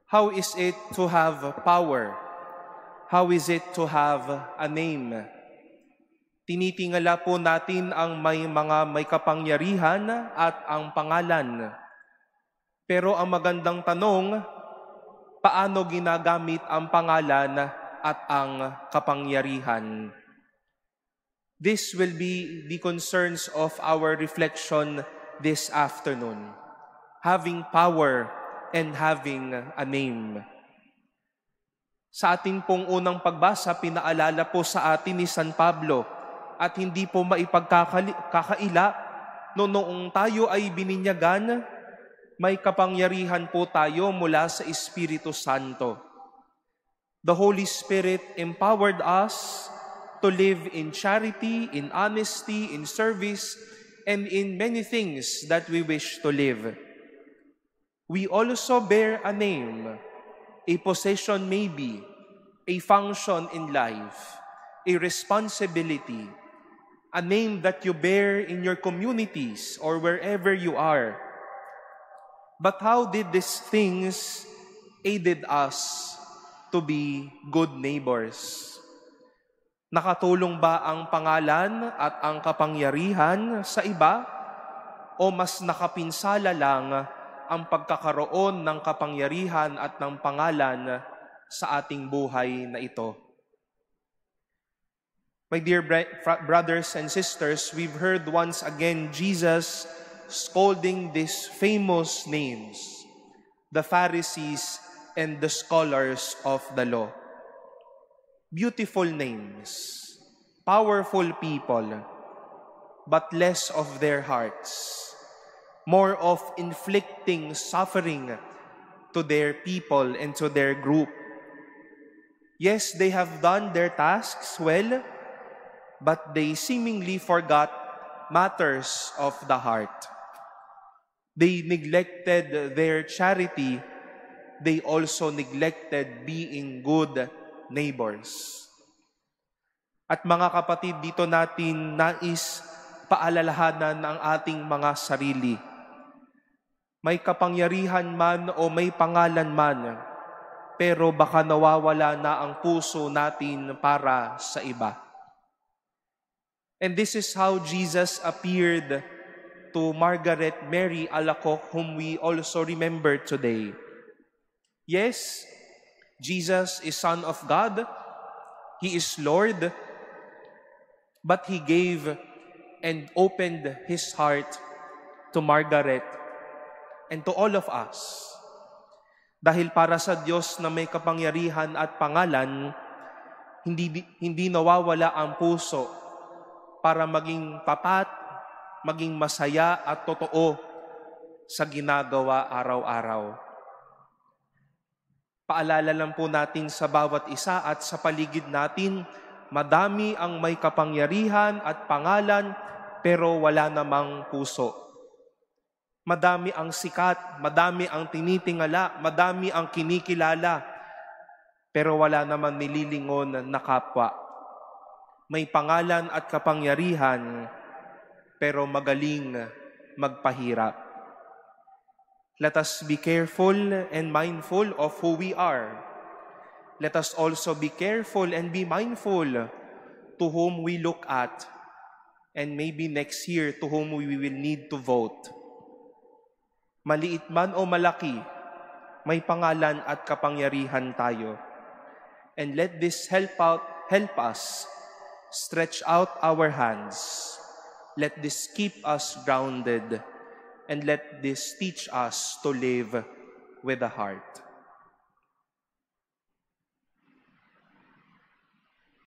How is it to have power? How is it to have a name? Tinitingala po natin ang may kapangyarihan at ang pangalan. Pero ang magandang tanong, paano ginagamit ang pangalan at ang kapangyarihan? This will be the concerns of our reflection this afternoon. Having power and having a name. Sa atin pong unang pagbasa, pinaalala po sa atin ni San Pablo at hindi po maipagkakaila noong tayo ay bininyagan, may kapangyarihan po tayo mula sa Espiritu Santo. The Holy Spirit empowered us to live in charity, in honesty, in service, and in many things that we wish to live. We also bear a name, a possession maybe, a function in life, a responsibility, a name that you bear in your communities or wherever you are. But how did these things aided us to be good neighbors? Nakatulong ba ang pangalan at ang kapangyarihan sa iba o mas nakapinsala lang ang pagkakaroon ng kapangyarihan at ng pangalan sa ating buhay na ito? My dear brothers and sisters, we've heard once again Jesus scolding these famous names, the Pharisees and the scholars of the law. Beautiful names, powerful people, but less of their hearts. More of inflicting suffering to their people and to their group. Yes, they have done their tasks well, but they seemingly forgot matters of the heart. They neglected their charity. They also neglected being good neighbors. At mga kapatid, dito natin nais paalalahanan ang ating mga sarili. May kapangyarihan man o may pangalan man, pero baka nawawala na ang puso natin para sa iba. And this is how Jesus appeared to Margaret Mary Alacoque, whom we also remember today. Yes, Jesus is Son of God. He is Lord. But He gave and opened His heart to Margaret and to all of us. Dahil para sa Diyos na may kapangyarihan at pangalan, hindi nawawala ang puso para maging tapat, maging masaya at totoo sa ginagawa araw-araw. Paalala lang po natin sa bawat isa at sa paligid natin, madami ang may kapangyarihan at pangalan pero wala namang puso. Madami ang sikat, madami ang tinitingala, madami ang kinikilala, pero wala naman nililingon na kapwa. May pangalan at kapangyarihan, pero magaling magpahirap. Let us be careful and mindful of who we are. Let us also be careful and be mindful to whom we look at, and maybe next year to whom we will need to vote. Maliit man o malaki, may pangalan at kapangyarihan tayo. And let this help us stretch out our hands. Let this keep us grounded, and let this teach us to live with the heart.